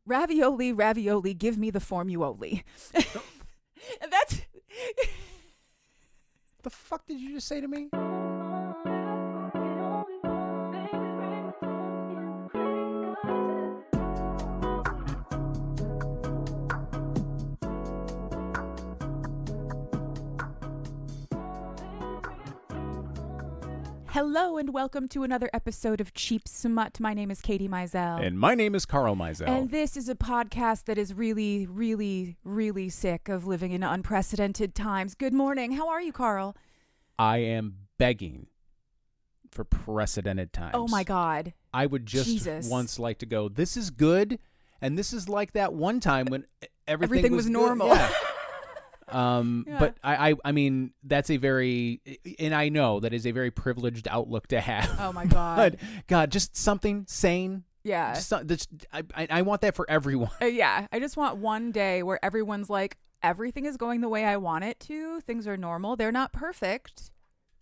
Ravioli, ravioli, give me the formuoli. And that's... The fuck did you just say to me? Hello and welcome to another episode of Cheap Smut. My name is Katie Mizell. And my name is Carl Mizell. And this is a podcast that is really, really, really sick of living in unprecedented times. Good morning. How are you, Carl? I am begging for precedented times. Oh, my God. I would just once like to go, this is good, and this is like that one time when everything was normal. Yeah. But I mean, that's a very, and I know that is a very privileged outlook to have. Oh, my God. But, God, just something sane. Yeah. I want that for everyone. Yeah. I just want one day where everyone's like, everything is going the way I want it to. Things are normal. They're not perfect,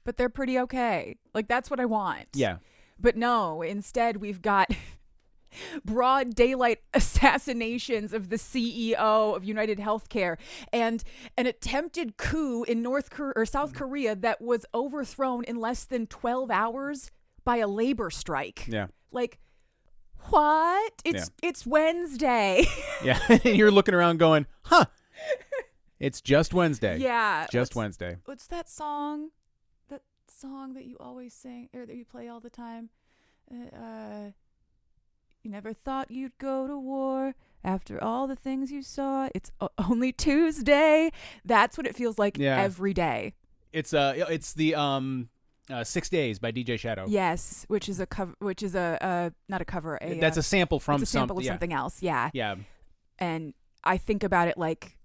but they're pretty okay. Like, that's what I want. Yeah. But no, instead we've got broad daylight assassinations of the CEO of United Healthcare and an attempted coup in South Korea that was overthrown in less than 12 hours by a labor strike. Yeah. Like, what? It's Wednesday. Yeah. And you're looking around going, huh, it's just Wednesday. Yeah. Just Wednesday. What's that song? That song that you always sing or that you play all the time? You never thought you'd go to war after all the things you saw. It's only Tuesday. That's what it feels like every day. It's the 6 Days by DJ Shadow. Yes, which is a cover. Which is a not a cover. That's a sample from it's a sample of something else. Yeah. Yeah. And I think about it like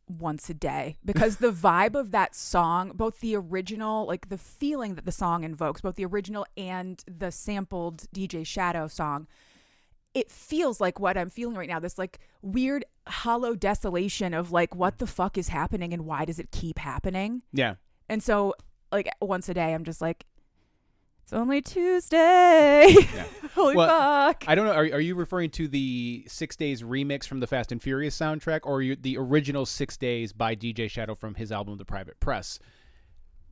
once a day because the vibe of that song, both the original, like the feeling that the song invokes, both the original and the sampled DJ Shadow song. It feels like what I'm feeling right now, this like weird hollow desolation of like, what the fuck is happening and why does it keep happening? Yeah. And so like once a day, I'm just like, it's only Tuesday. Yeah. Holy fuck. I don't know. Are you referring to the 6 Days remix from the Fast and Furious soundtrack or the original 6 Days by DJ Shadow from his album, The Private Press?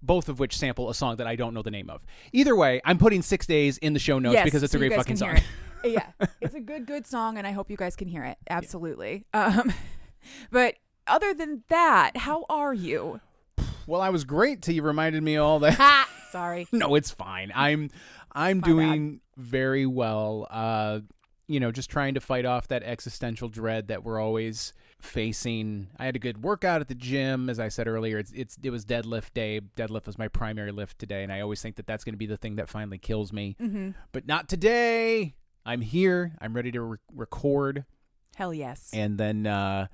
Both of which sample a song that I don't know the name of. Either way, I'm putting 6 Days in the show notes because it's a great fucking song. Yeah, it's a good song, and I hope you guys can hear it. Absolutely. Yeah. But other than that, how are you? Well, I was great till you reminded me all that. Sorry. No, it's fine. I'm doing very well. Just trying to fight off that existential dread that we're always facing. I had a good workout at the gym, as I said earlier. It was deadlift day. Deadlift was my primary lift today, and I always think that that's going to be the thing that finally kills me. Mm-hmm. But not today. I'm here. I'm ready to record. Hell yes. And then I'm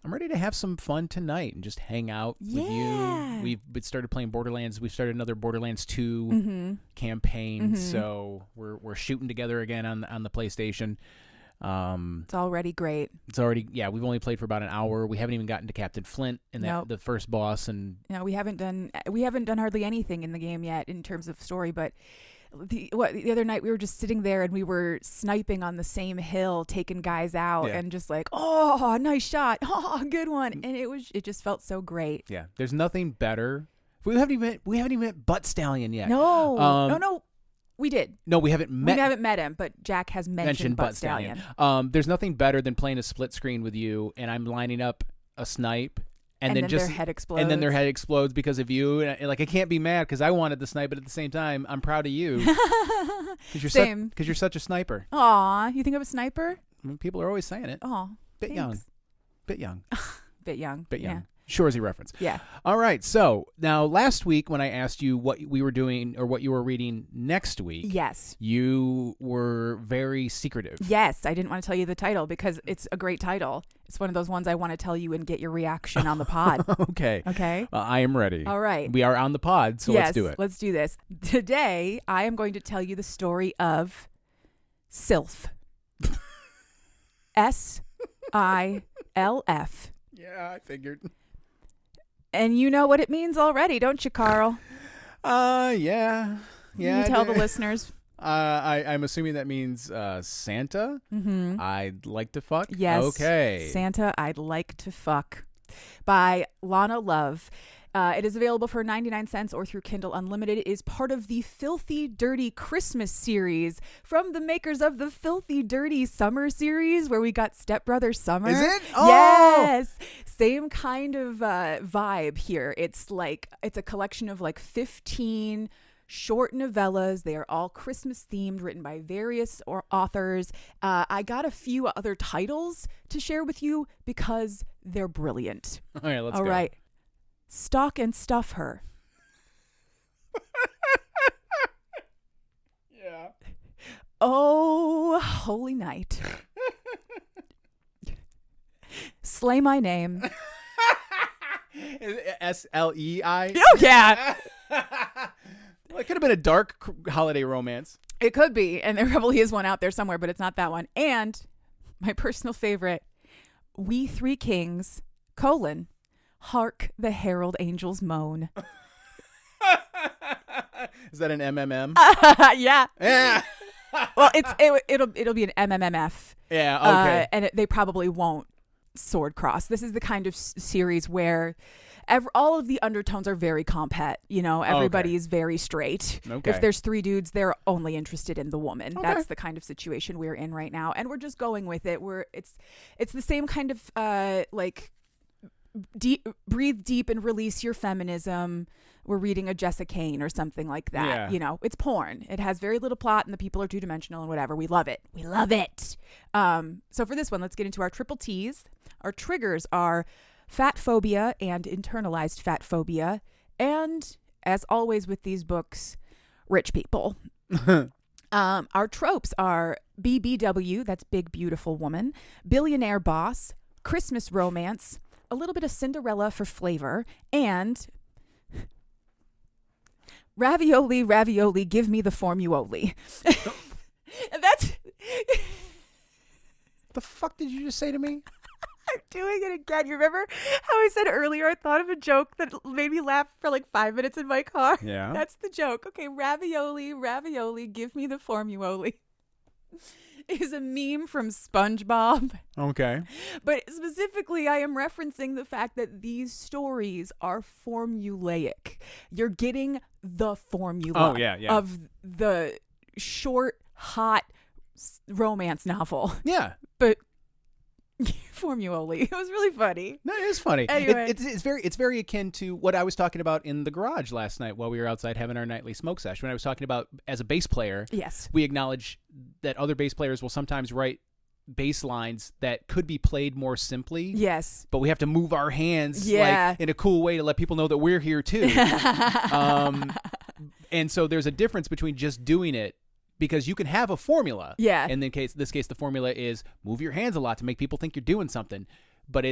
ready to have some fun tonight and just hang out with you. We've started playing Borderlands. We've started another Borderlands 2 campaign. Mm-hmm. So we're shooting together again on the PlayStation. It's already great. We've only played for about an hour. We haven't even gotten to Captain Flint and the first boss. And no, we haven't done hardly anything in the game yet in terms of story, but the other night we were just sitting there and we were sniping on the same hill, taking guys out and just like, oh, nice shot. Oh, good one. And it just felt so great. Yeah. There's nothing better. We haven't even met Butt Stallion yet. No. No. We did. No, we haven't met. We haven't met him, but Jack has mentioned Butt Stallion. There's nothing better than playing a split screen with you and I'm lining up a snipe. And then their head explodes. And then their head explodes because of you. And I can't be mad because I wanted the snipe, but at the same time, I'm proud of you. Same. Because you're such a sniper. Aw, you think I'm a sniper? I mean, people are always saying it. Aw, Bit young. Bit young. Yeah. Shorzy reference. Yeah. All right. So now last week when I asked you what we were doing or what you were reading next week, yes, you were very secretive. Yes. I didn't want to tell you the title because it's a great title. It's one of those ones I want to tell you and get your reaction on the pod. Okay. Okay. I am ready. All right. We are on the pod, so let's do it. Let's do this. Today, I am going to tell you the story of S.I.L.F. S-I-L-F. Yeah, I figured. And you know what it means already, don't you, Carl? Yeah. You tell the listeners. I'm assuming that means Santa. Mm-hmm. I'd like to fuck. Yes. Okay. Santa, I'd like to fuck, by Lana Love. It is available for 99 cents or through Kindle Unlimited. It is part of the Filthy Dirty Christmas series from the makers of the Filthy Dirty Summer series, where we got Step Brother Summer. Is it? Oh! Yes. Same kind of vibe here. It's a collection of 15 short novellas. They are all Christmas themed, written by various authors. I got a few other titles to share with you because they're brilliant. All right, let's go. All right. Stalk and Stuff Her. Yeah. Oh, holy night. Slay My Name. S.L.E.I. Oh, yeah. Well, it could have been a dark holiday romance. It could be. And there probably is one out there somewhere, but it's not that one. And my personal favorite, We Three Kings, Hark the Herald Angels Moan. Is that an MMM? Yeah. Yeah. Well, it'll be an MMMF. Yeah. Okay. And they probably won't sword cross. This is the kind of series where all of the undertones are very compet. Everybody is very straight. Okay. If there's three dudes, they're only interested in the woman. Okay. That's the kind of situation we're in right now, and we're just going with it. It's the same kind of breathe deep and release your feminism. We're reading a Jessica Kane or something like that. Yeah. It's porn. It has very little plot and the people are two-dimensional and whatever. We love it. So for this one, let's get into our triple T's. Our triggers are fat phobia and internalized fat phobia. And as always with these books, rich people. Our tropes are BBW, that's big beautiful woman, billionaire boss, Christmas romance, a little bit of Cinderella for flavor, and ravioli, give me the formuoli. And that's... The fuck did you just say to me? I'm doing it again. You remember how I said earlier I thought of a joke that made me laugh for 5 minutes in my car? Yeah. That's the joke. Okay, ravioli, give me the formuoli. Is a meme from SpongeBob. Okay. But specifically, I am referencing the fact that these stories are formulaic. You're getting the formula of the short, hot romance novel. Yeah. But formuoli. It was really funny. No, it is funny. Anyway. It's very akin to what I was talking about in the garage last night while we were outside having our nightly smoke session. When I was talking about, as a bass player, yes, we acknowledge that other bass players will sometimes write bass lines that could be played more simply. Yes. But we have to move our hands in a cool way to let people know that we're here too. And so there's a difference between just doing it, because you can have a formula. Yeah. In this case, the formula is move your hands a lot to make people think you're doing something. But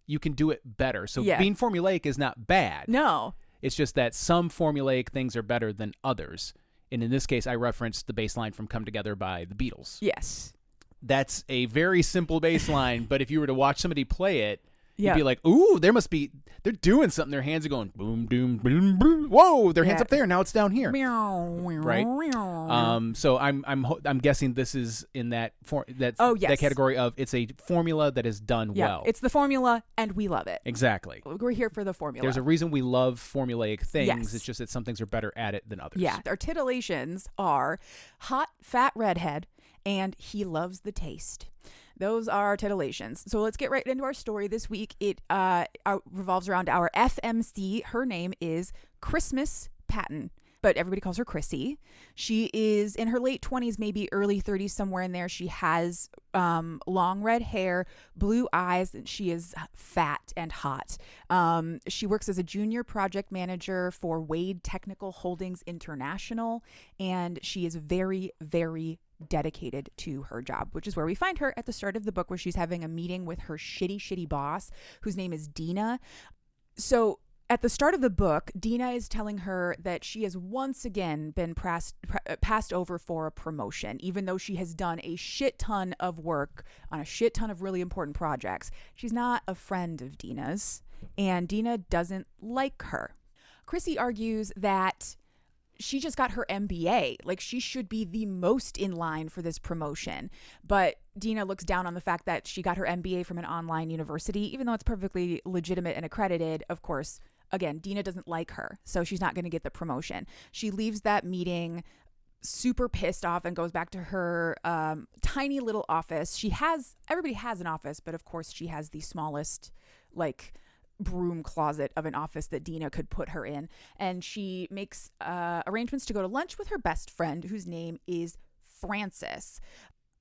you can do it better. So being formulaic is not bad. No. It's just that some formulaic things are better than others. And in this case, I referenced the bass line from Come Together by the Beatles. Yes. That's a very simple bass line, but if you were to watch somebody play it, yeah. You'd be like, ooh, they're doing something. Their hands are going boom, doom, boom, boom. Whoa, their hands up there. Now it's down here. Right? So I'm guessing this is in that that category of it's a formula that is done well. It's the formula, and we love it. Exactly. We're here for the formula. There's a reason we love formulaic things. Yes. It's just that some things are better at it than others. Yeah. Our titillations are hot, fat redhead, and he loves the taste. Those are our titillations. So let's get right into our story this week. It revolves around our FMC. Her name is Christmas Patton, but everybody calls her Chrissy. She is in her late 20s, maybe early 30s, somewhere in there. She has long red hair, blue eyes, and she is fat and hot. She works as a junior project manager for Wade Technical Holdings International, and she is very, very dedicated to her job, which is where we find her at the start of the book, where she's having a meeting with her shitty boss, whose name is Dina. So at the start of the book, Dina is telling her that she has once again been passed over for a promotion, even though she has done a shit ton of work on a shit ton of really important projects. She's not a friend of Dina's, and Dina doesn't like her. Chrissy argues that she just got her MBA. Like, she should be the most in line for this promotion. But Dina looks down on the fact that she got her MBA from an online university, even though it's perfectly legitimate and accredited. Of course, again, Dina doesn't like her, so she's not going to get the promotion. She leaves that meeting super pissed off and goes back to her tiny little office. Everybody has an office, but of course she has the smallest, like, broom closet of an office that Dina could put her in. And she makes arrangements to go to lunch with her best friend, whose name is Frances.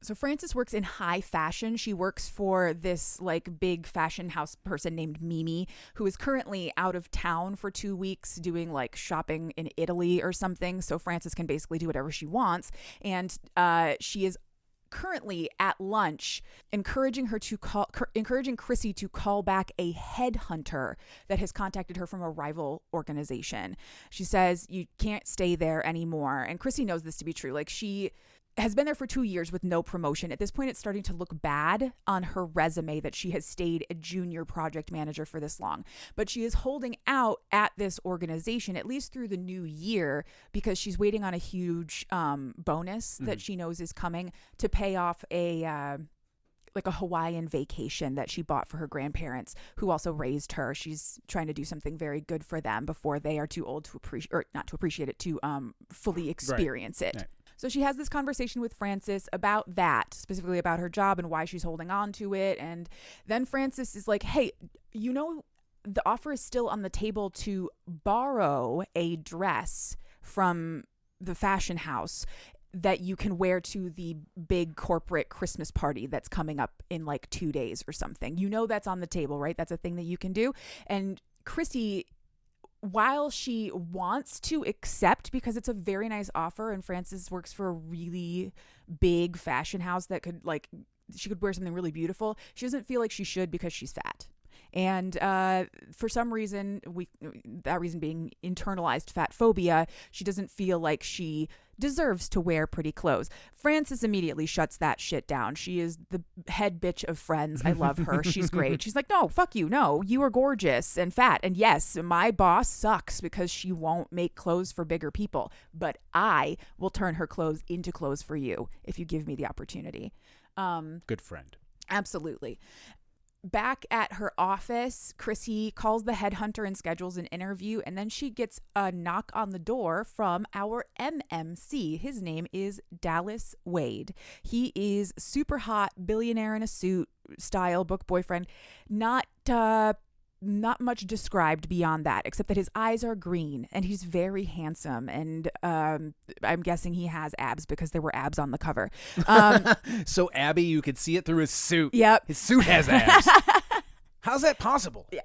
So Frances works in high fashion. She works for this like big fashion house person named Mimi, who is currently out of town for 2 weeks doing like shopping in Italy or something. So Frances can basically do whatever she wants. And she is currently at lunch encouraging Chrissy to call back a headhunter that has contacted her from a rival organization. She says, you can't stay there anymore. And Chrissy knows this to be true. Like, she has been there for 2 years with no promotion. At this point, it's starting to look bad on her resume that she has stayed a junior project manager for this long. But she is holding out at this organization, at least through the new year, because she's waiting on a huge bonus that she knows is coming to pay off a Hawaiian vacation that she bought for her grandparents, who also raised her. She's trying to do something very good for them before they are too old to fully experience it. Right. So she has this conversation with Frances about that, specifically about her job and why she's holding on to it. And then Frances is like, hey, the offer is still on the table to borrow a dress from the fashion house that you can wear to the big corporate Christmas party that's coming up in like 2 days or something. That's on the table, right? That's a thing that you can do. And Chrissy, while she wants to accept, because it's a very nice offer, and Frances works for a really big fashion house that she could wear something really beautiful, she doesn't feel like she should because she's fat. And for some reason, that reason being internalized fat phobia, she doesn't feel like she deserves to wear pretty clothes. Frances immediately shuts that shit down. She is the head bitch of Friends. I love her. She's great. She's like, no, fuck you. No, you are gorgeous and fat. And yes, my boss sucks because she won't make clothes for bigger people. But I will turn her clothes into clothes for you if you give me the opportunity. Good friend. Absolutely. Back at her office, Chrissy calls the headhunter and schedules an interview, and then she gets a knock on the door from our MMC. His name is Dallas Wade. He is super hot, billionaire in a suit style book boyfriend. Not much described beyond that, except that his eyes are green and he's very handsome. And I'm guessing he has abs because there were abs on the cover. So Abby, you could see it through his suit. Yep. His suit has abs. How's that possible? Yeah.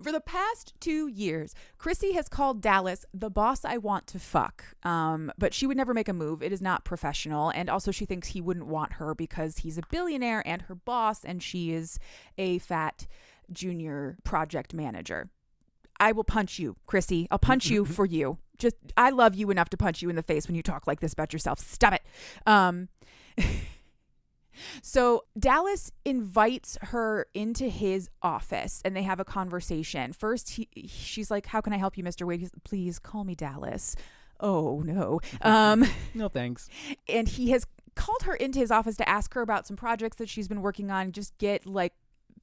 For the past 2 years, Chrissy has called Dallas the boss I want to fuck. But she would never make a move. It is not professional. And also she thinks he wouldn't want her because he's a billionaire and her boss, and she is a fat junior project manager. I will punch you, Chrissy. I'll punch you for you. Just, I love you enough to punch you in the face when you talk like this about yourself. Stop it. So Dallas invites her into his office and they have a conversation. First, she's like, how can I help you, Mr. Wade? Please call me Dallas. Oh, no. No, thanks. And he has called her into his office to ask her about some projects that she's been working on, just get like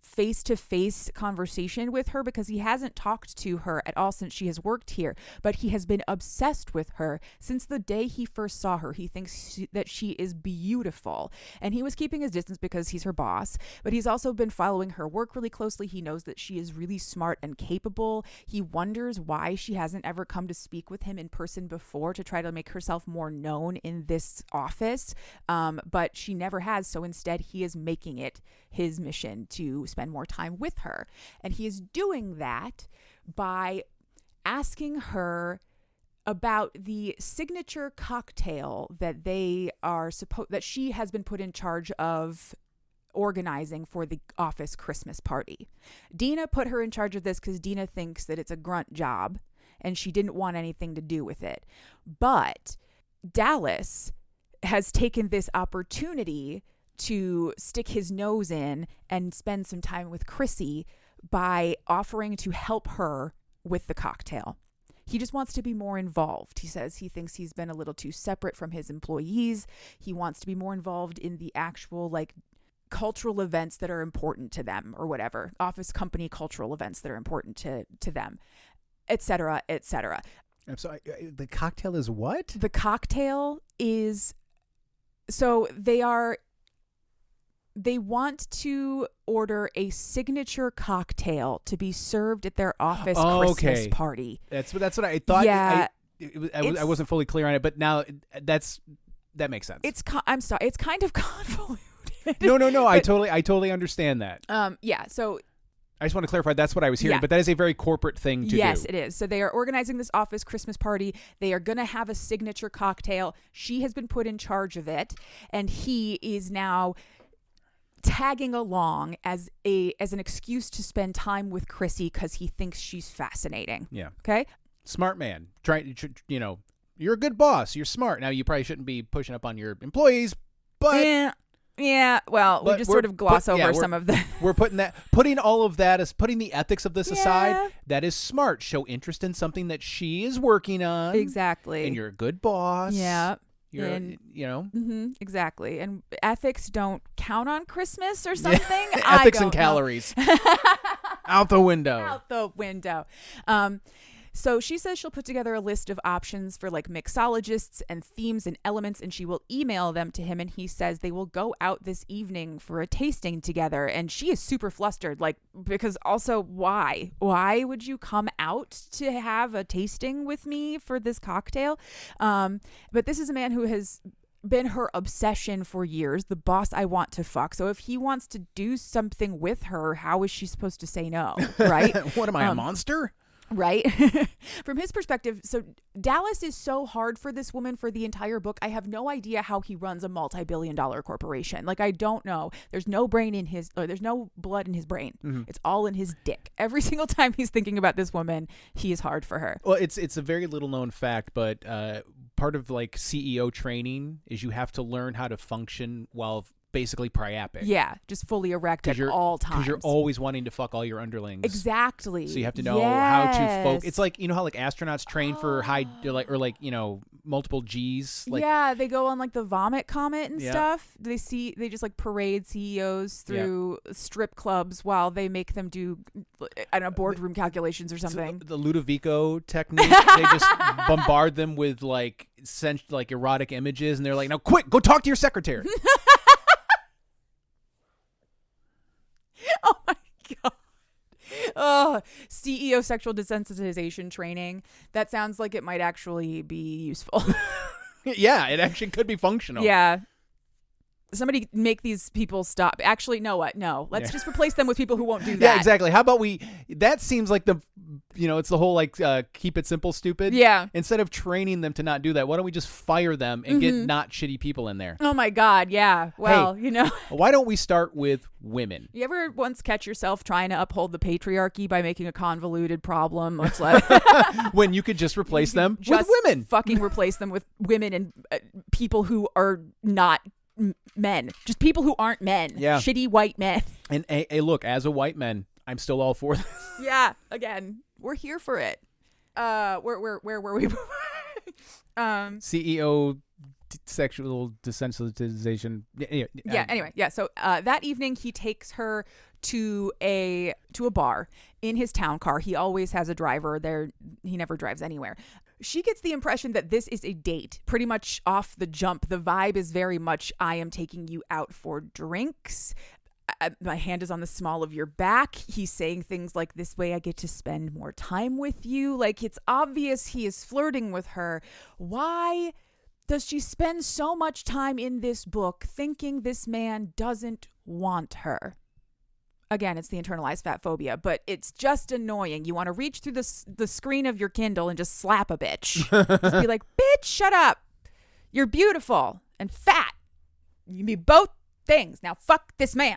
face-to-face conversation with her, because he hasn't talked to her at all since she has worked here, but he has been obsessed with her since the day he first saw her. He thinks that she is beautiful, and he was keeping his distance because he's her boss, but he's also been following her work really closely. He knows that she is really smart and capable. He wonders why she hasn't ever come to speak with him in person before to try to make herself more known in this office, but she never has. So instead, he is making it his mission to spend more time with her. And he is doing that by asking her about the signature cocktail that that she has been put in charge of organizing for the office Christmas party. Dina put her in charge of this because Dina thinks that it's a grunt job and she didn't want anything to do with it. But Dallas has taken this opportunity to stick his nose in and spend some time with Chrissy by offering to help her with the cocktail. He just wants to be more involved. He says he thinks he's been a little too separate from his employees. He wants to be more involved in the actual like cultural events that are important to them or whatever. Office company cultural events that are important to them, etc., etc. I'm sorry. The cocktail is what? The cocktail is, so they want to order a signature cocktail to be served at their office Christmas party. That's what I thought. Yeah, I wasn't fully clear on it, but now that makes sense. I'm sorry. It's kind of convoluted. No. But, I totally understand that. Yeah. So I just want to clarify. That's what I was hearing, but that is a very corporate thing to do. Yes, it is. So they are organizing this office Christmas party. They are going to have a signature cocktail. She has been put in charge of it, and he is now tagging along as an excuse to spend time with Chrissy because he thinks she's fascinating. Yeah. Okay. Smart man. You're a good boss. You're smart. Now you probably shouldn't be pushing up on your employees, but yeah. Well, we just sort of gloss over some of that. We're putting all of that as putting the ethics of this aside. That is smart. Show interest in something that she is working on. Exactly. And you're a good boss. Yeah. Exactly. And ethics don't count on Christmas or something. Ethics and calories. Out the window. Out the window. So she says she'll put together a list of options for like mixologists and themes and elements, and she will email them to him. And he says they will go out this evening for a tasting together. And she is super flustered, like, because also why would you come out to have a tasting with me for this cocktail? But this is a man who has been her obsession for years, the boss I want to fuck. So if he wants to do something with her, how is she supposed to say no? Right? What am I, a monster? Right. From his perspective, so Dallas is so hard for this woman for the entire book. I have no idea how he runs a multi-billion-dollar corporation. Like, I don't know. There's no there's no blood in his brain. Mm-hmm. It's all in his dick. Every single time he's thinking about this woman, he is hard for her. Well, it's a very little known fact, but part of like CEO training is you have to learn how to function while basically priapic. Yeah, just fully erect at all times. Because you're always wanting to fuck all your underlings. Exactly. So you have to know how to focus. It's like, how like astronauts train for high, multiple G's. Like, yeah, they go on like the vomit comet and stuff. They just like parade CEOs through strip clubs while they make them do, I don't know, boardroom calculations or something. The Ludovico technique. They just bombard them with like erotic images, and they're like, "Now, quick, go talk to your secretary." Oh my God. Oh, CEO sexual desensitization training. That sounds like it might actually be useful. Yeah, it actually could be functional. Yeah. Somebody make these people stop. Actually, no. Let's just replace them with people who won't do that. Yeah, exactly. How about that seems like it's the whole like keep it simple, stupid. Yeah. Instead of training them to not do that, why don't we just fire them and get not shitty people in there? Oh my God, yeah. Well, why don't we start with women? You ever once catch yourself trying to uphold the patriarchy by making a convoluted problem? It's like when you could just replace them with women. Fucking replace them with women and people who are not men, just people who aren't men. Yeah. Shitty white men. And hey, look, as a white man, I'm still all for this. Yeah, again, we're here for it. Where were we? CEO sexual desensitization. Anyway, so that evening he takes her to a bar in his town car. He always has a driver there. He never drives anywhere. She gets the impression that this is a date pretty much off the jump. The vibe is very much, I am taking you out for drinks. My hand is on the small of your back. He's saying things like, this way I get to spend more time with you. Like, it's obvious he is flirting with her. Why does she spend so much time in this book thinking this man doesn't want her? Again, it's the internalized fat phobia, but it's just annoying. You want to reach through the screen of your Kindle and just slap a bitch. Just be like, bitch, shut up. You're beautiful and fat. You can be both things. Now fuck this man.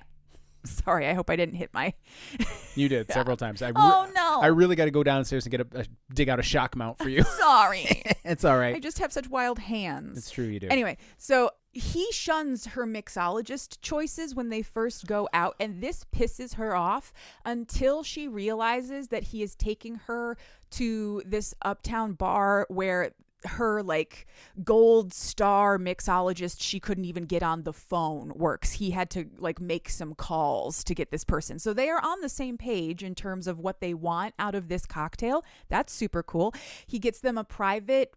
Sorry, I hope I didn't hit my... You did several times. No. I really got to go downstairs and dig out a shock mount for you. Sorry. It's all right. I just have such wild hands. It's true you do. Anyway, so he shuns her mixologist choices when they first go out, and this pisses her off until she realizes that he is taking her to this uptown bar where her like gold star mixologist she couldn't even get on the phone works. He had to like make some calls to get this person. So they are on the same page in terms of what they want out of this cocktail. That's super cool. He gets them a private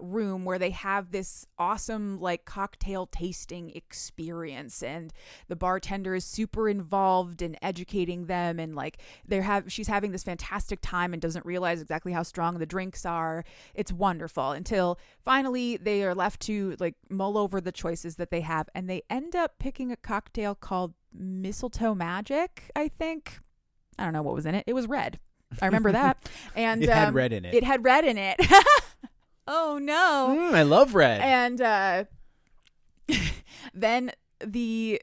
room where they have this awesome like cocktail tasting experience, and the bartender is super involved in educating them, and like she's having this fantastic time and doesn't realize exactly how strong the drinks are. It's wonderful until finally they are left to like mull over the choices that they have, and they end up picking a cocktail called Mistletoe Magic. I don't know what was in it. It was red. I remember that. And it had red in it. It had red in it. Oh no. I love red. And then the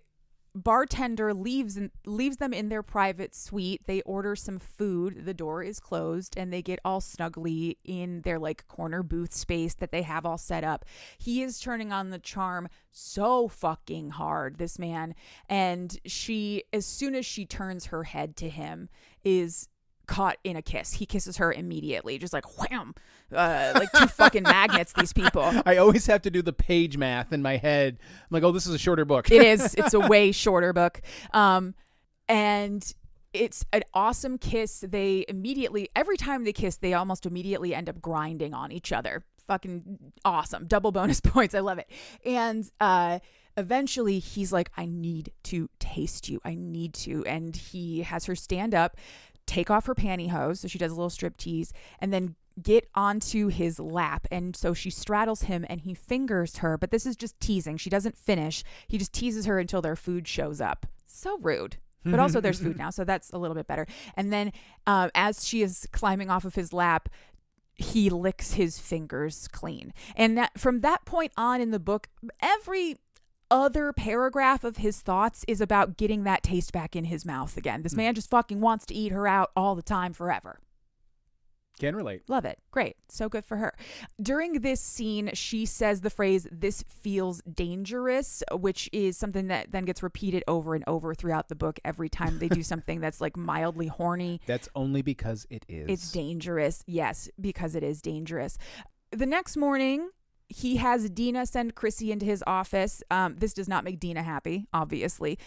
bartender leaves them in their private suite. They order some food. The door is closed and they get all snuggly in their like corner booth space that they have all set up. He is turning on the charm so fucking hard, this man. And she, as soon as she turns her head to him, is caught in a kiss. He kisses her immediately, just like wham, like two fucking magnets, these people. I always have to do the page math in my head. I'm like, oh, this is a shorter book. It is. It's a way shorter book. And it's an awesome kiss. They immediately, every time they kiss, they almost immediately end up grinding on each other. Fucking awesome. Double bonus points. I love it. And eventually he's like, I need to taste you. I need to. And he has her stand up, take off her pantyhose, so she does a little strip tease, and then get onto his lap. And so she straddles him and he fingers her, but this is just teasing. She doesn't finish. He just teases her until their food shows up. So rude. But also there's food now, so that's a little bit better. And then as she is climbing off of his lap, he licks his fingers clean. And from that point on in the book, every other paragraph of his thoughts is about getting that taste back in his mouth again. This man just fucking wants to eat her out all the time forever. Can relate. Love it. Great. So good for her. During this scene, she says the phrase, "This feels dangerous," which is something that then gets repeated over and over throughout the book every time they do something that's like mildly horny. That's only because it is. It's dangerous. Yes, because it is dangerous. The next morning, he has Dina send Chrissy into his office. This does not make Dina happy, obviously.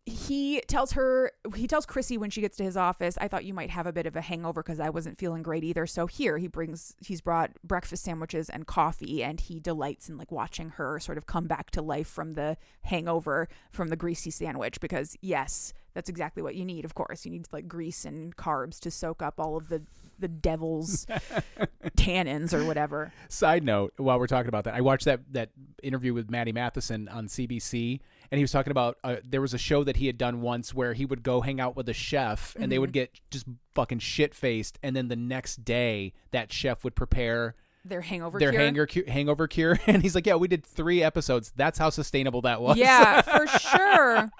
He tells Chrissy when she gets to his office, I thought you might have a bit of a hangover because I wasn't feeling great either. So he's brought breakfast sandwiches and coffee, and he delights in like watching her sort of come back to life from the hangover from the greasy sandwich, because yes, that's exactly what you need. Of course, you need like grease and carbs to soak up all of the devil's tannins or whatever. Side note, while we're talking about that, I watched that interview with Maddie Matheson on CBC, and he was talking about there was a show that he had done once where he would go hang out with a chef, and they would get just fucking shit-faced, and then the next day that chef would prepare their hangover cure. And he's like, yeah, we did 3 episodes. That's how sustainable that was. Yeah, for sure.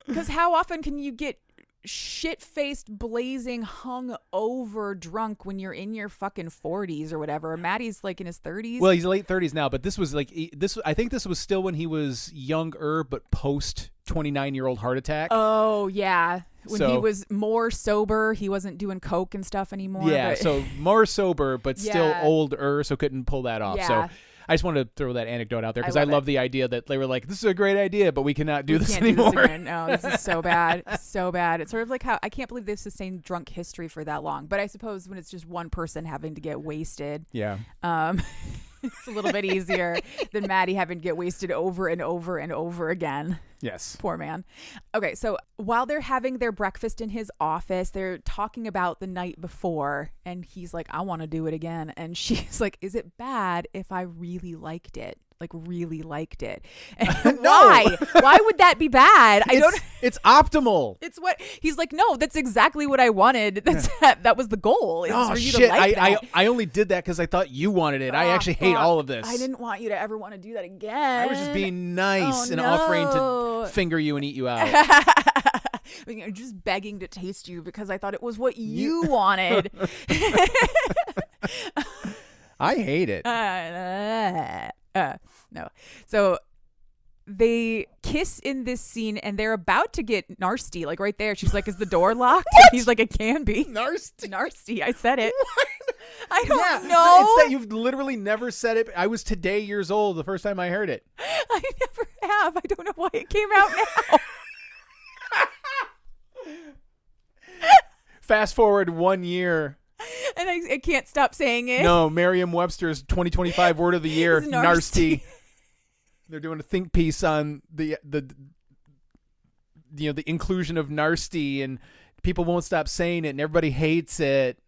Because how often can you get shit-faced, blazing, hung-over drunk when you're in your fucking 40s or whatever? Maddie's like in his 30s. Well, he's late 30s now, but this was like I think this was still when he was younger, but post 29-year-old heart attack. Oh yeah, when he was more sober, he wasn't doing coke and stuff anymore. Yeah, so more sober, but still older, so couldn't pull that off. Yeah. So I just wanted to throw that anecdote out there because I love the idea that they were like, this is a great idea, but we cannot do this anymore. Do this again. No, this is so bad. So bad. It's sort of like how I can't believe they've sustained drunk history for that long. But I suppose when it's just one person having to get wasted, yeah, it's a little bit easier than Maddie having to get wasted over and over and over again. Yes. Poor man. Okay, so while they're having their breakfast in his office, they're talking about the night before, and he's like, I want to do it again. And she's like, is it bad if I really liked it? Like really liked it. And why? Why would that be bad? It's optimal. It's what he's like, no, that's exactly what I wanted. That was the goal. Oh shit. I only did that because I thought you wanted it. I actually hate all of this. I didn't want you to ever want to do that again. I was just being nice and offering to finger you and eat you out. Just begging to taste you because I thought it was what you wanted. I hate it. No. So they kiss in this scene and they're about to get nasty, like right there. She's like, is the door locked? And he's like, it can be. Nasty. I said it. What? I don't know. It's that you've literally never said it. I was today years old the first time I heard it. I never have. I don't know why it came out now. Fast forward 1 year. And I can't stop saying it. No, Merriam-Webster's 2025 word of the year, nasty. They're doing a think piece on the inclusion of nasty, and people won't stop saying it, and everybody hates it.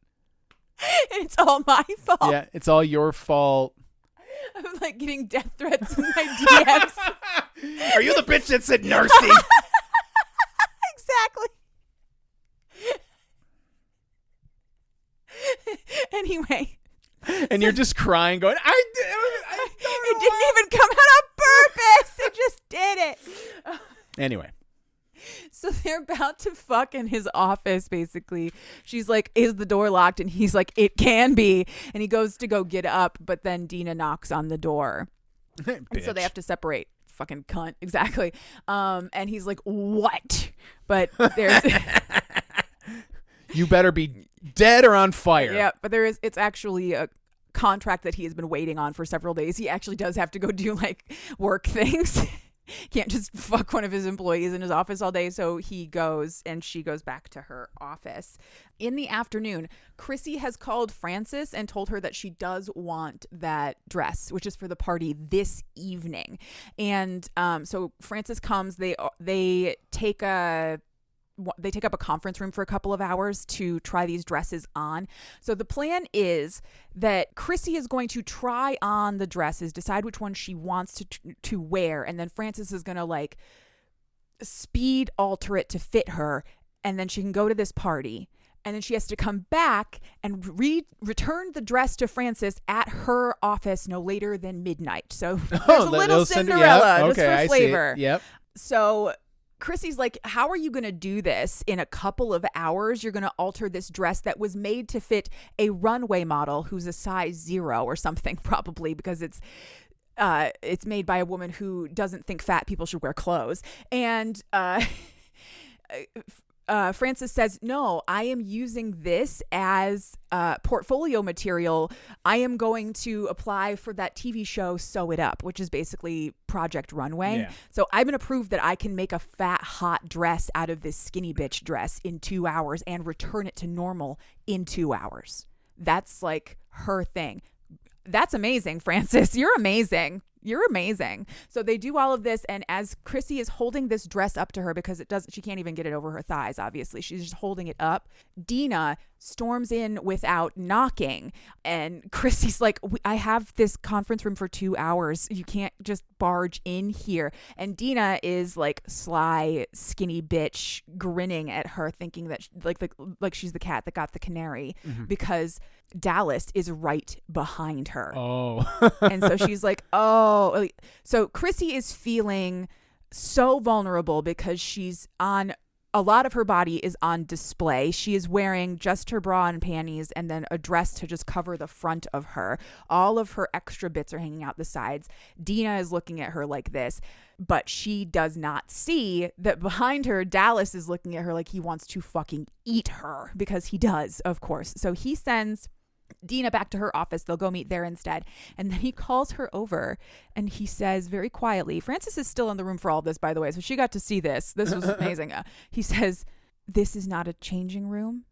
And it's all my fault. Yeah, it's all your fault. I'm like getting death threats in my DMs. Are you the bitch that said nasty? Exactly. Anyway. And you're just crying, going, I it didn't even come out on purpose. It just did it. Anyway. So they're about to fuck in his office, basically. She's like, is the door locked? And he's like, it can be. And he goes to go get up, but then Dina knocks on the door. And so they have to separate. Fucking cunt. Exactly. And he's like, what? But there's... You better be dead or on fire. Yeah, but it's actually a contract that he has been waiting on for several days. He actually does have to go do like work things. Can't just fuck one of his employees in his office all day. So he goes and she goes back to her office. In the afternoon, Chrissy has called Frances and told her that she does want that dress, which is for the party this evening. And so Frances comes. They take up a conference room for a couple of hours to try these dresses on. So the plan is that Chrissy is going to try on the dresses, decide which one she wants to wear, and then Frances is going to like speed alter it to fit her, and then she can go to this party. And then she has to come back and return the dress to Frances at her office no later than midnight. So there's a little Cinderella just for flavor. Yep. So Chrissy's like, how are you going to do this in a couple of hours? You're going to alter this dress that was made to fit a runway model who's a size 0 or something, probably, because it's made by a woman who doesn't think fat people should wear clothes. And Frances says, no, I am using this as portfolio material. I am going to apply for that TV show Sew It Up, which is basically Project Runway. Yeah. So I'm going to prove that I can make a fat, hot dress out of this skinny bitch dress in 2 hours and return it to normal in 2 hours. That's like her thing. That's amazing, Frances. You're amazing. You're amazing. So they do all of this, and as Chrissy is holding this dress up to her, because she can't even get it over her thighs, obviously. She's just holding it up. Dina storms in without knocking, and Chrissy's like, I have this conference room for 2 hours. You can't just barge in here. And Dina is like sly, skinny bitch, grinning at her, thinking that like she's the cat that got the canary, because Dallas is right behind her. Oh. And so she's like, oh. So Chrissy is feeling so vulnerable because a lot of her body is on display. She is wearing just her bra and panties and then a dress to just cover the front of her. All of her extra bits are hanging out the sides. Dina is looking at her like this, but she does not see that behind her, Dallas is looking at her like he wants to fucking eat her, because he does, of course. So he sends Dina back to her office. They'll go meet there instead. And then he calls her over and he says very quietly, Frances is still in the room for all this, by the way, so she got to see this. This was amazing. He says, this is not a changing room.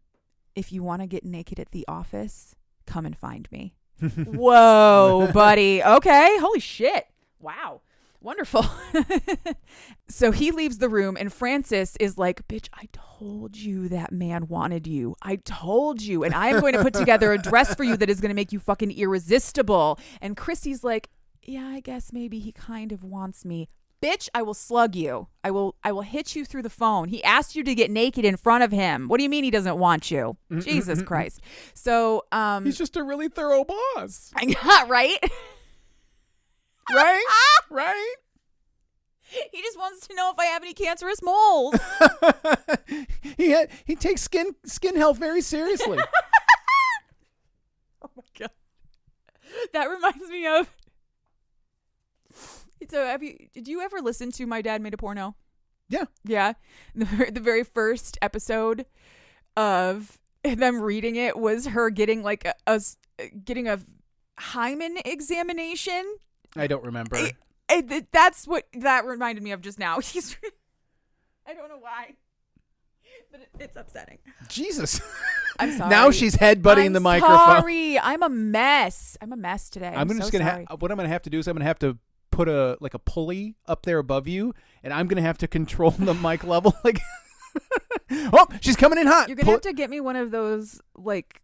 If you want to get naked at the office, come and find me. Whoa, buddy. Okay. Holy shit. Wow. Wonderful. So he leaves the room and Frances is like, bitch, I told you that man wanted you. I told you. And I am going to put together a dress for you that is going to make you fucking irresistible. And Chrissy's like, yeah, I guess maybe he kind of wants me. Bitch, I will slug you. I will hit you through the phone. He asked you to get naked in front of him. What do you mean he doesn't want you? Jesus Christ. So he's just a really thorough boss. Right? Right? He just wants to know if I have any cancerous moles. He takes skin health very seriously. Oh my God. That reminds me of So did you ever listen to My Dad Made a Porno? Yeah. Yeah. The very first episode of them reading it was her getting like getting a hymen examination. I don't remember. That's what that reminded me of just now. I don't know why, but it's upsetting. Jesus. I'm sorry. Now she's headbutting the microphone. Sorry, I'm a mess. I'm a mess today. What I'm gonna have to do is I'm gonna have to put a pulley up there above you, and I'm gonna have to control the mic level. Like, oh, she's coming in hot. You're gonna have to get me one of those like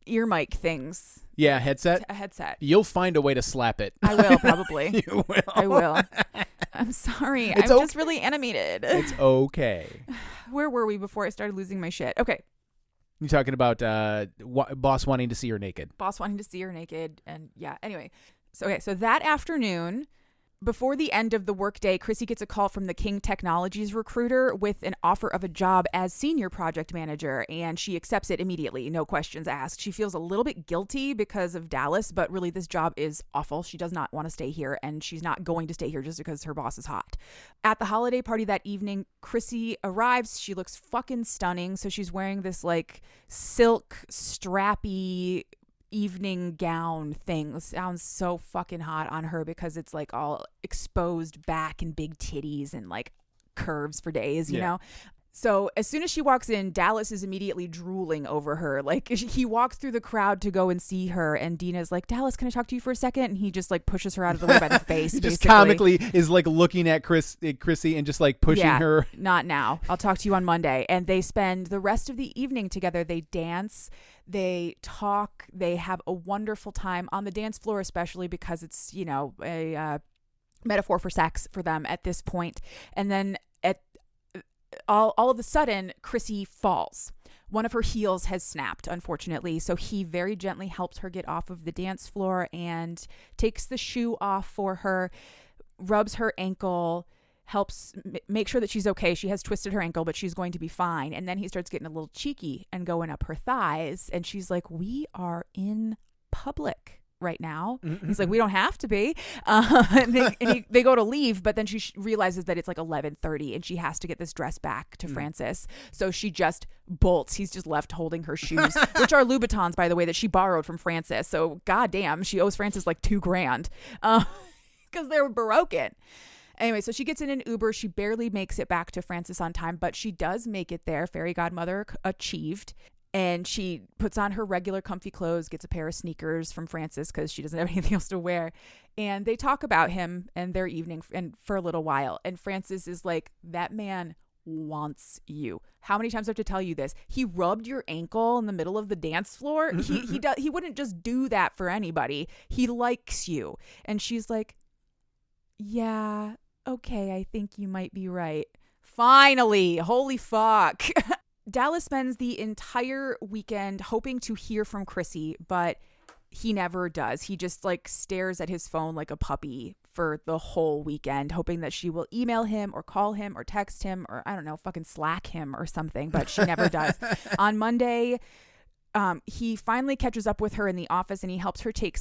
ear mic things. Yeah, headset. A headset. You'll find a way to slap it. I will probably. You will. I will. I'm sorry. I'm just really animated. It's okay. Where were we before I started losing my shit? Okay. You're talking about boss wanting to see her naked. Boss wanting to see her naked, and yeah. Anyway, so that afternoon, before the end of the workday, Chrissy gets a call from the King Technologies recruiter with an offer of a job as senior project manager, and she accepts it immediately, no questions asked. She feels a little bit guilty because of Dallas, but really this job is awful. She does not want to stay here, and she's not going to stay here just because her boss is hot. At the holiday party that evening, Chrissy arrives. She looks fucking stunning. So she's wearing this like silk strappy evening gown thing. Sounds so fucking hot on her because it's like all exposed back and big titties and like curves for days, you know? So as soon as she walks in, Dallas is immediately drooling over her. Like he walks through the crowd to go and see her, and Dina's like, Dallas, can I talk to you for a second? And he just like pushes her out of the way by the face. He just comically is like looking at Chrissy and just like pushing her. Not now. I'll talk to you on Monday. And they spend the rest of the evening together. They dance, they talk, they have a wonderful time on the dance floor, especially because it's, you know, a metaphor for sex for them at this point. And then all of a sudden, Chrissy falls. One of her heels has snapped, unfortunately, so he very gently helps her get off of the dance floor and takes the shoe off for her, rubs her ankle, helps make sure that she's okay. She has twisted her ankle, but she's going to be fine. And then he starts getting a little cheeky and going up her thighs, and she's like, we are in public right now. Mm-hmm. He's like, we don't have to be. And they go to leave, but then she realizes that it's like 11:30 and she has to get this dress back to Francis. So she just bolts. He's just left holding her shoes, which are Louboutins, by the way, that she borrowed from Francis. So goddamn, she owes Francis like $2,000 because they were broken. Anyway, so she gets in an Uber. She barely makes it back to Francis on time, but she does make it there. Fairy godmother achieved. And she puts on her regular comfy clothes, gets a pair of sneakers from Francis because she doesn't have anything else to wear. And they talk about him and their evening and for a little while. And Francis is like, that man wants you. How many times do I have to tell you this? He rubbed your ankle in the middle of the dance floor. He wouldn't just do that for anybody. He likes you. And she's like, yeah, okay, I think you might be right. Finally, holy fuck. Dallas spends the entire weekend hoping to hear from Chrissy, but he never does. He just like stares at his phone like a puppy for the whole weekend, hoping that she will email him or call him or text him or, I don't know, fucking Slack him or something, but she never does. On Monday, he finally catches up with her in the office and he helps her take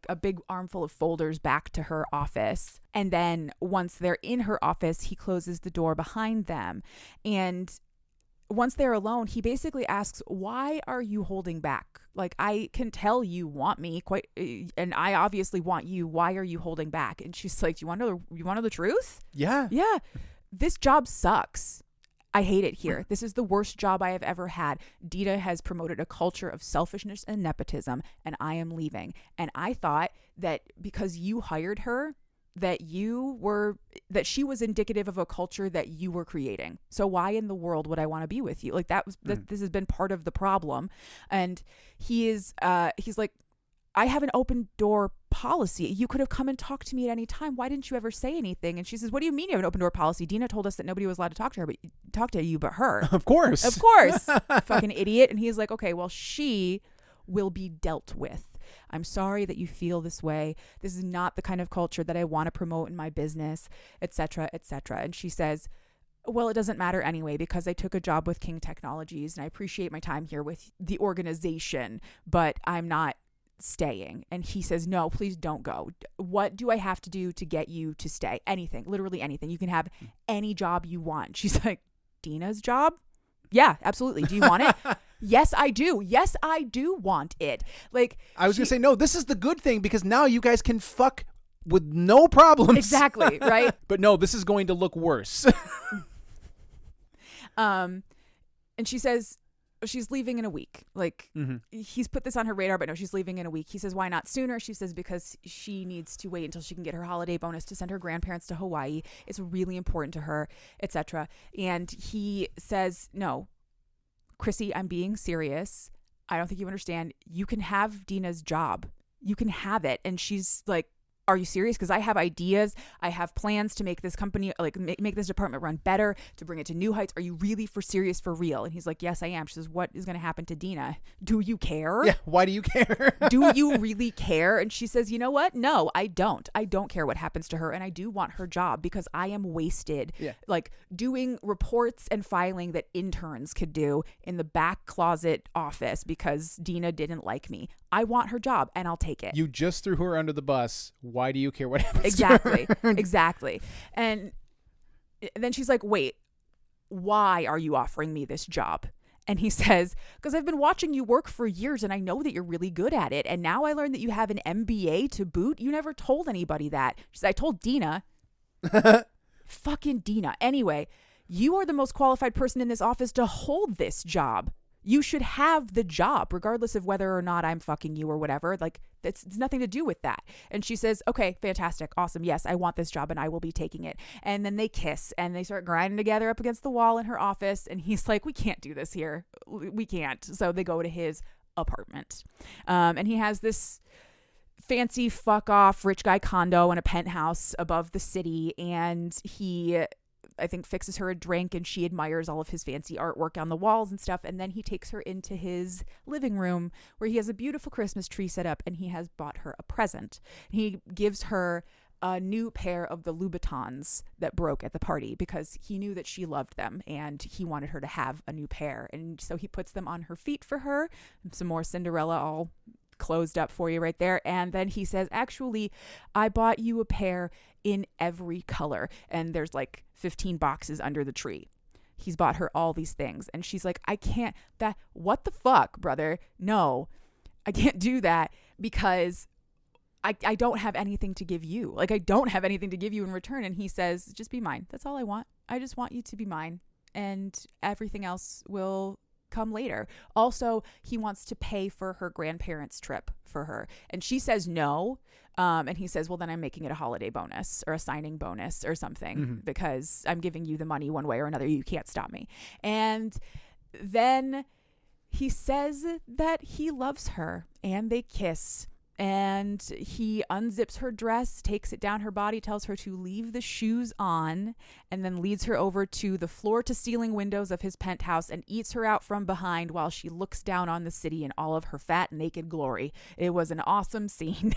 a big armful of folders back to her office. And then once they're in her office, he closes the door behind them. And once they're alone, he basically asks, why are you holding back? Like, I can tell you want me and I obviously want you. Why are you holding back? And she's like, you want to know the truth? Yeah. Yeah. This job sucks. I hate it here. This is the worst job I have ever had. Dita has promoted a culture of selfishness and nepotism, and I am leaving. And I thought that because you hired her, that she was indicative of a culture that you were creating. So why in the world would I want to be with you? Like this has been part of the problem. And he's like, I have an open door policy. You could have come and talked to me at any time. Why didn't you ever say anything? And she says, what do you mean you have an open door policy? Dina told us that nobody was allowed to talk to you but her. Of course. Fucking idiot. And he's like, okay, well, she will be dealt with. I'm sorry that you feel this way. This is not the kind of culture that I want to promote in my business, etc., etc. And she says, well, it doesn't matter anyway because I took a job with King Technologies and I appreciate my time here with the organization, but I'm not staying. And he says, no, please don't go. What do I have to do to get you to stay? Anything, literally anything. You can have any job you want. She's like, Dina's job? Yeah, absolutely. Do you want it? Yes, I do. Yes, I do want it. Like, I was going to say, no, this is the good thing because now you guys can fuck with no problems. Exactly, right? But no, this is going to look worse. And she says she's leaving in a week. Like, he's put this on her radar, but no, she's leaving in a week. He says, why not sooner? She says, because she needs to wait until she can get her holiday bonus to send her grandparents to Hawaii. It's really important to her, etc. And he says, no, Chrissy, I'm being serious. I don't think you understand. You can have Dina's job. You can have it. And she's like, are you serious? Because I have ideas. I have plans to make this company, like make this department run better, to bring it to new heights. Are you really for real? And he's like, yes, I am. She says, what is going to happen to Dina? Do you care? Yeah. Why do you care? Do you really care? And she says, you know what? No, I don't. I don't care what happens to her. And I do want her job because I am wasted. Yeah. Like doing reports and filing that interns could do in the back closet office because Dina didn't like me. I want her job and I'll take it. You just threw her under the bus. Why do you care what happens Exactly. to her? Exactly. And then she's like, wait, why are you offering me this job? And he says, because I've been watching you work for years and I know that you're really good at it. And now I learned that you have an MBA to boot. You never told anybody that. She said, I told Dina. Fucking Dina. Anyway, you are the most qualified person in this office to hold this job. You should have the job regardless of whether or not I'm fucking you or whatever. Like, it's nothing to do with that. And she says, okay, fantastic. Awesome. Yes, I want this job and I will be taking it. And then they kiss and they start grinding together up against the wall in her office. And he's like, we can't do this here. We can't. So they go to his apartment. And he has this fancy fuck off rich guy condo in a penthouse above the city. And he, I think, fixes her a drink and she admires all of his fancy artwork on the walls and stuff. And then he takes her into his living room where he has a beautiful Christmas tree set up and he has bought her a present. He gives her a new pair of the Louboutins that broke at the party because he knew that she loved them and he wanted her to have a new pair. And so he puts them on her feet for her. Some more Cinderella all closed up for you right there. And then he says, actually, I bought you a pair in every color. And there's like 15 boxes under the tree. He's bought her all these things. And she's like, I can't, what the fuck, brother? No, I can't do that because I don't have anything to give you. Like, I don't have anything to give you in return. And he says, just be mine. That's all I want. I just want you to be mine. And everything else will come later. Also, he wants to pay for her grandparents' trip for her. And she says no. And he says, well, then I'm making it a holiday bonus or a signing bonus or something because I'm giving you the money one way or another. You can't stop me. And then he says that he loves her and they kiss. And he unzips her dress, takes it down her body, tells her to leave the shoes on, and then leads her over to the floor-to-ceiling windows of his penthouse and eats her out from behind while she looks down on the city in all of her fat, naked glory. It was an awesome scene.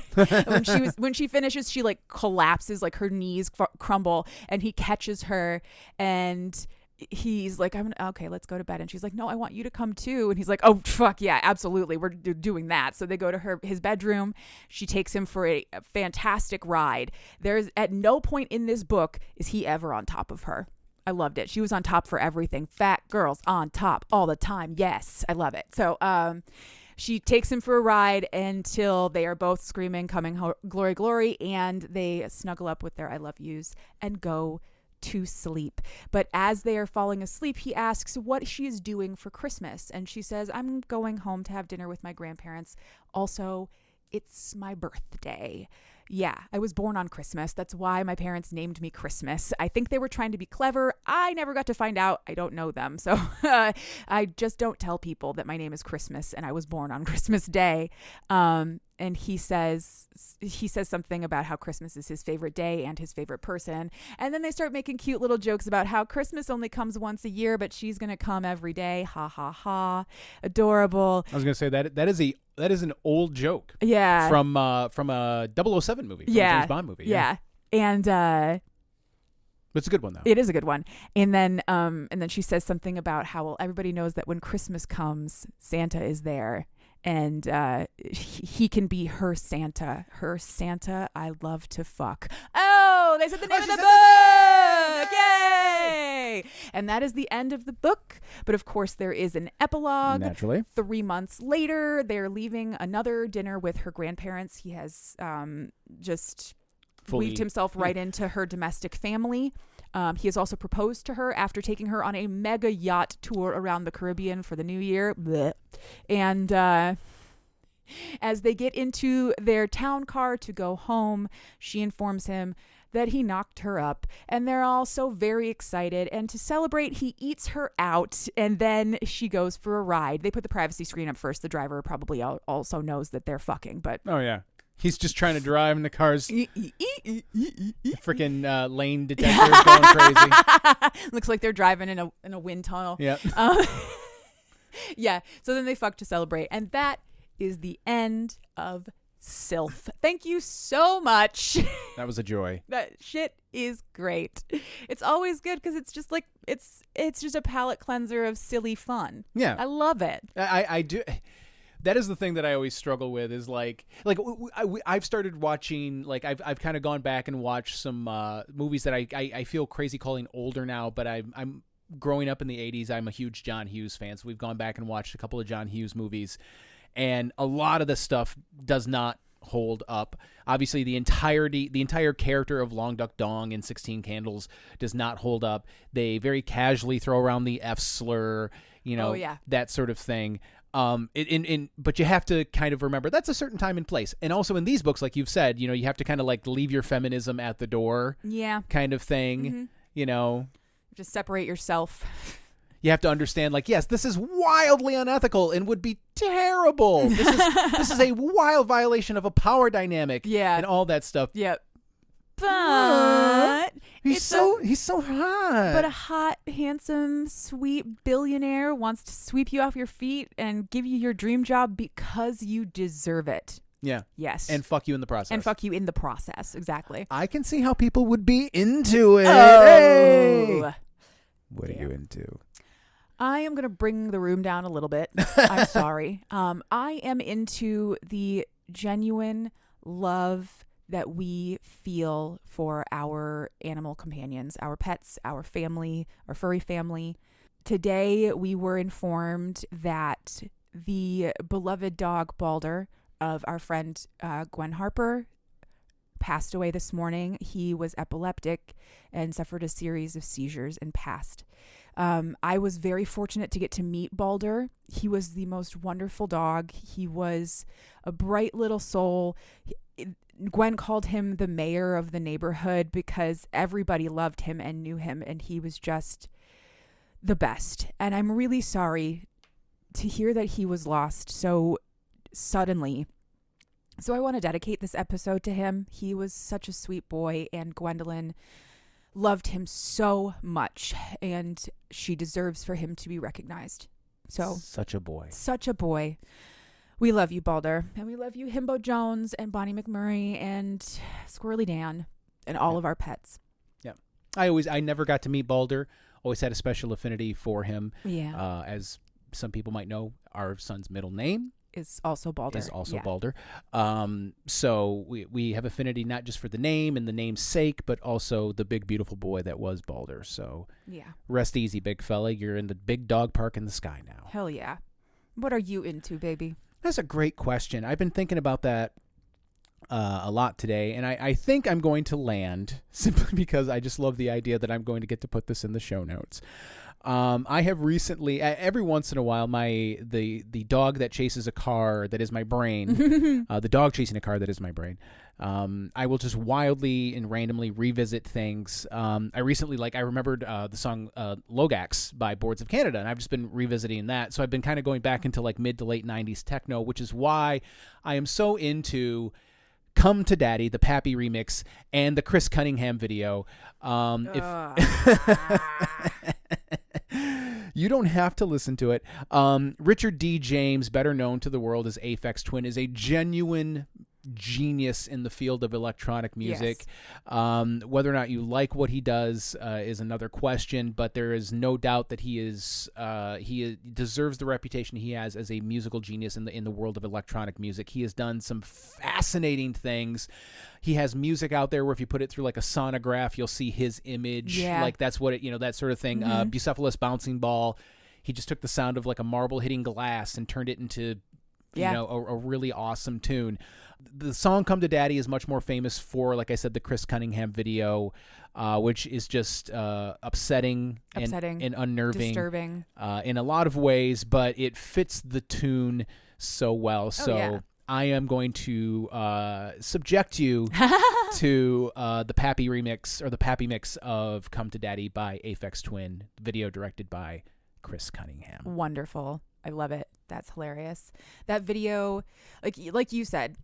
When she finishes, she like collapses, like her knees crumble, and he catches her and he's like, okay, let's go to bed. And she's like, no, I want you to come too. And he's like, oh, fuck yeah, absolutely. We're doing that. So they go to his bedroom. She takes him for a fantastic ride. There's at no point in this book is he ever on top of her. I loved it. She was on top for everything. Fat girls on top all the time. Yes, I love it. So she takes him for a ride until they are both screaming, coming glory, glory. And they snuggle up with their I love yous and go to sleep. But as they are falling asleep, he asks what she is doing for Christmas. And she says, I'm going home to have dinner with my grandparents. Also, it's my birthday. Yeah, I was born on Christmas. That's why my parents named me Christmas. I think they were trying to be clever. I never got to find out. I don't know them. So I just don't tell people that my name is Christmas and I was born on Christmas Day. And he says something about how Christmas is his favorite day and his favorite person. And then they start making cute little jokes about how Christmas only comes once a year, but she's going to come every day. Ha, ha, ha. Adorable. I was going to say that is an old joke. Yeah. From a 007 movie. From a James Bond movie. Yeah. And it's a good one though. It is a good one. And then she says something about how, well, everybody knows that when Christmas comes, Santa is there. and he can be her Santa. Her Santa I love to fuck. Oh, they said the name of the book! Yay! And that is the end of the book. But of course, there is an epilogue. Naturally. 3 months later, they're leaving another dinner with her grandparents. He has just weaved himself right into her domestic family. He has also proposed to her after taking her on a mega yacht tour around the Caribbean for the new year. Blech. And as they get into their town car to go home, she informs him that he knocked her up, and they're all so very excited. And to celebrate, he eats her out, and then she goes for a ride. They put the privacy screen up first. The driver probably also knows that they're fucking, but oh yeah. He's just trying to drive, and the car's freaking lane detector is going crazy. Looks like they're driving in a wind tunnel. Yeah. Yeah. So then they fuck to celebrate, and that is the end of S.I.L.F. Thank you so much. That was a joy. That shit is great. It's always good because it's just like it's just a palate cleanser of silly fun. Yeah, I love it. I do. That is the thing that I always struggle with is like I've started watching, like I've kind of gone back and watched some movies that I feel crazy calling older now, but I'm growing up in the 80s. I'm a huge John Hughes fan, so we've gone back and watched a couple of John Hughes movies, and a lot of the stuff does not hold up. Obviously, the entire character of Long Duck Dong in 16 Candles does not hold up. They very casually throw around the F slur, that sort of thing. But you have to kind of remember that's a certain time and place. And also in these books, like you've said, you have to kind of like leave your feminism at the door. Yeah. Kind of thing, Just separate yourself. You have to understand, like, yes, this is wildly unethical and would be terrible. This is a wild violation of a power dynamic. Yeah. And all that stuff. Yep. But he's so hot. But a hot, handsome, sweet billionaire wants to sweep you off your feet and give you your dream job because you deserve it. Yeah. Yes. And fuck you in the process. Exactly. I can see how people would be into it. Oh. Hey. What are you into? I am going to bring the room down a little bit. I'm sorry. I am into the genuine love that we feel for our animal companions, our pets, our family, our furry family. Today, we were informed that the beloved dog Balder of our friend Gwen Harper passed away this morning. He was epileptic and suffered a series of seizures and passed. I was very fortunate to get to meet Balder. He was the most wonderful dog. He was a bright little soul. Gwen called him the mayor of the neighborhood because everybody loved him and knew him, and he was just the best. And I'm really sorry to hear that he was lost so suddenly. So I want to dedicate this episode to him. He was such a sweet boy, and Gwendolyn loved him so much, and she deserves for him to be recognized. So such a boy. We love you, Balder, and we love you, Himbo Jones and Bonnie McMurray and Squirrely Dan and all of our pets. Yeah. I never got to meet Balder. Always had a special affinity for him. Yeah. As some people might know, our son's middle name is also Balder. Balder. So we have affinity not just for the name and the name's sake, but also the big, beautiful boy that was Balder. So yeah. Rest easy, big fella. You're in the big dog park in the sky now. Hell yeah. What are you into, baby? That's a great question. I've been thinking about that a lot today, and I think I'm going to land simply because I just love the idea that I'm going to get to put this in the show notes. I have recently, every once in a while, the dog that chases a car that is my brain, the dog chasing a car that is my brain, I will just wildly and randomly revisit things. I recently, I remembered the song Logax by Boards of Canada, and I've just been revisiting that. So I've been kind of going back into mid to late 90s techno, which is why I am so into Come to Daddy, the Pappy remix, and the Chris Cunningham video. You don't have to listen to it. Richard D. James, better known to the world as Aphex Twin, is a genuine genius in the field of electronic music. Yes. Whether or not you like what he does is another question, but there is no doubt that he deserves the reputation he has as a musical genius in the world of electronic music. He has done some fascinating things. He has music out there where if you put it through like a sonograph, you'll see his image. Yeah. Like that's what it, that sort of thing. Bucephalus Bouncing Ball. He just took the sound of like a marble hitting glass and turned it into, a really awesome tune. The song "Come to Daddy" is much more famous for, like I said, the Chris Cunningham video, which is just upsetting and unnerving, disturbing in a lot of ways, but it fits the tune so well. I am going to subject you to the Pappy remix, or the Pappy mix of "Come to Daddy" by Aphex Twin, video directed by Chris Cunningham. Wonderful. I love it. That's hilarious. That video, like you said,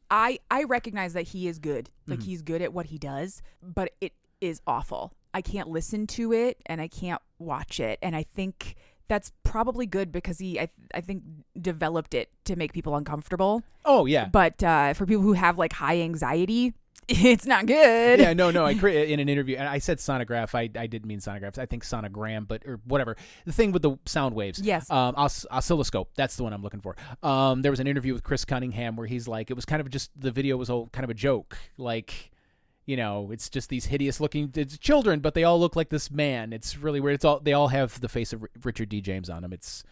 I recognize that he is good. Like he's good at what he does, but it is awful. I can't listen to it and I can't watch it. And I think that's probably good because I think developed it to make people uncomfortable. Oh yeah. But for people who have like high anxiety, it's not good. Yeah, no. I in an interview, and I said sonograph. I didn't mean sonographs. I think sonogram, or whatever. The thing with the sound waves. Yes. Oscilloscope. That's the one I'm looking for. There was an interview with Chris Cunningham where he's like, it was kind of just, the video was all kind of a joke. Like, it's just these hideous looking children, but they all look like this man. It's really weird. They all have the face of Richard D. James on them. It's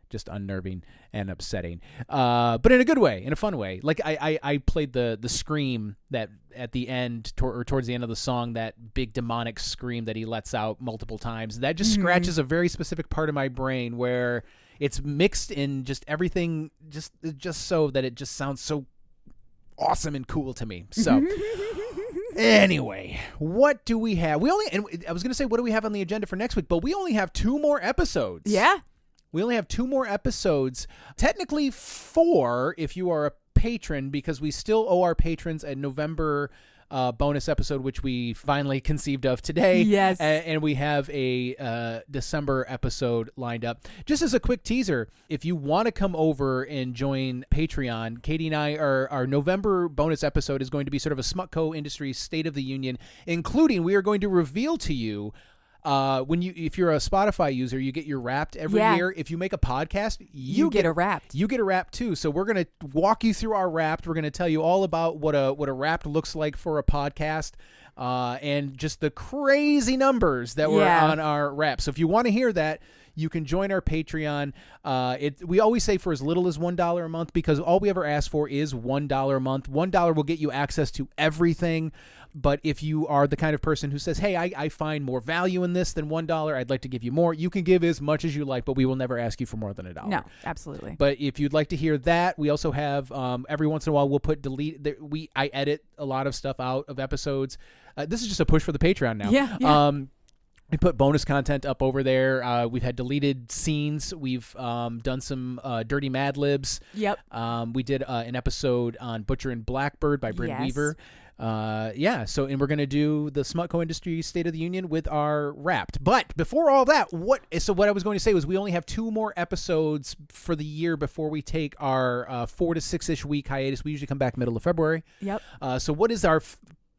just unnerving and upsetting, but in a good way, in a fun way. Like I played the scream that at the end or towards the end of the song, that big demonic scream that he lets out multiple times. That just scratches a very specific part of my brain where it's mixed in just everything, just so that it just sounds so awesome and cool to me. So anyway, what do we have? And I was going to say, what do we have on the agenda for next week? But we only have 2 more episodes. Yeah. We only have 2 more episodes, technically 4 if you are a patron, because we still owe our patrons a November bonus episode, which we finally conceived of today. Yes. And we have a December episode lined up. Just as a quick teaser, if you want to come over and join Patreon, Katie and I, our November bonus episode is going to be sort of a Smutco Industries State of the Union, including we are going to reveal to you if you're a Spotify user, you get your Wrapped every year. If you make a podcast, you get a Wrapped. You get a Wrapped too. So we're going to walk you through our Wrapped. We're going to tell you all about what a Wrapped looks like for a podcast, and just the crazy numbers that were on our Wrapped. So if you want to hear that, you can join our Patreon. We always say for as little as $1 a month, because all we ever ask for is $1 a month. $1 will get you access to everything. But if you are the kind of person who says, hey, I find more value in this than $1, I'd like to give you more, you can give as much as you like, but we will never ask you for more than $1. No, absolutely. But if you'd like to hear that, we also have, every once in a while, we'll put I edit a lot of stuff out of episodes. This is just a push for the Patreon now. Yeah. We put bonus content up over there. We've had deleted scenes. We've done some dirty Mad Libs. Yep. We did an episode on Butcher and Blackbird by Bryn Weaver. And we're going to do the Smutco Industries State of the Union with our Wrapped. But before all that, what I was going to say was we only have 2 more episodes for the year before we take our 4 to 6-ish week hiatus. We usually come back middle of February. Yep. So what is our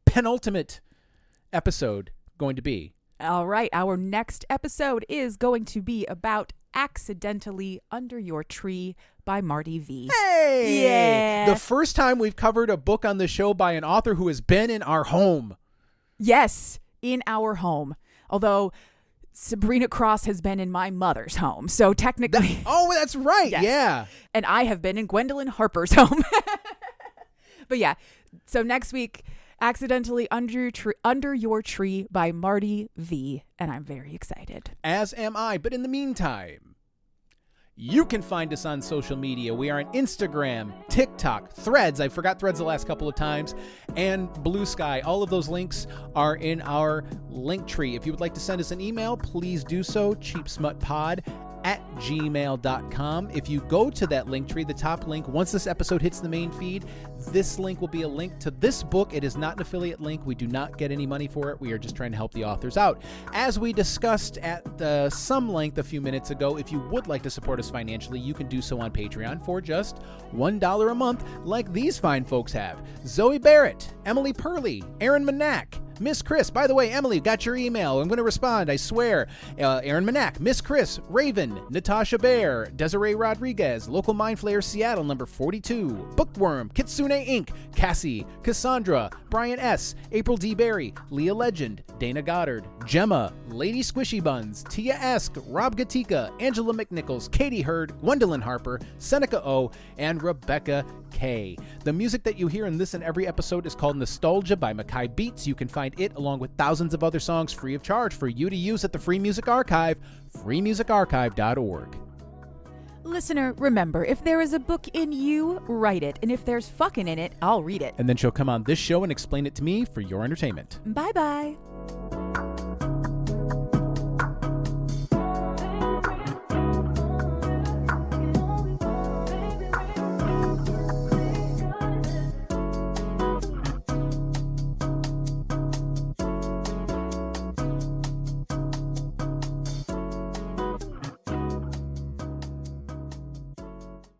penultimate episode going to be? All right. Our next episode is going to be about Accidentally Under Your Tree by Marty V. Hey! Yeah. The first time we've covered a book on the show by an author who has been in our home. Yes, in our home. Although Sabrina Cross has been in my mother's home. So technically... that's right. Yes. Yeah. And I have been in Gwendolyn Harper's home. But yeah, so next week... Accidentally Under Your Tree by Marty V. And I'm very excited. As am I. But in the meantime, you can find us on social media. We are on Instagram, TikTok, Threads. I forgot Threads the last couple of times. And Blue Sky. All of those links are in our link tree. If you would like to send us an email, please do so. cheapsmutpod gmail.com. If you go to that link tree, the top link, once this episode hits the main feed, this link will be a link to this book. It is not an affiliate link. We do not get any money for it. We are just trying to help the authors out. As we discussed at some length a few minutes ago, if you would like to support us financially, you can do so on Patreon for just $1 a month, like these fine folks have. Zoe Barrett, Emily Purley, Aaron Manak, Miss Chris. By the way, Emily, got your email. I'm going to respond, I swear. Aaron Manak, Miss Chris, Raven, Natasha Bear, Desiree Rodriguez, Local Mind Flayer Seattle, number 42, Bookworm, Kitsune Inc., Cassie, Cassandra, Brian S., April D. Berry, Leah Legend, Dana Goddard, Gemma, Lady Squishy Buns, Tia Esk, Rob Gatika, Angela McNichols, Katie Hurd, Gwendolyn Harper, Seneca O., and Rebecca K. The music that you hear in this and every episode is called Nostalgia by Mackay Beats. You can find it along with thousands of other songs free of charge for you to use at the Free Music Archive, freemusicarchive.org. Listener, remember, if there is a book in you, write it. And if there's fucking in it, I'll read it. And then she'll come on this show and explain it to me for your entertainment. Bye-bye.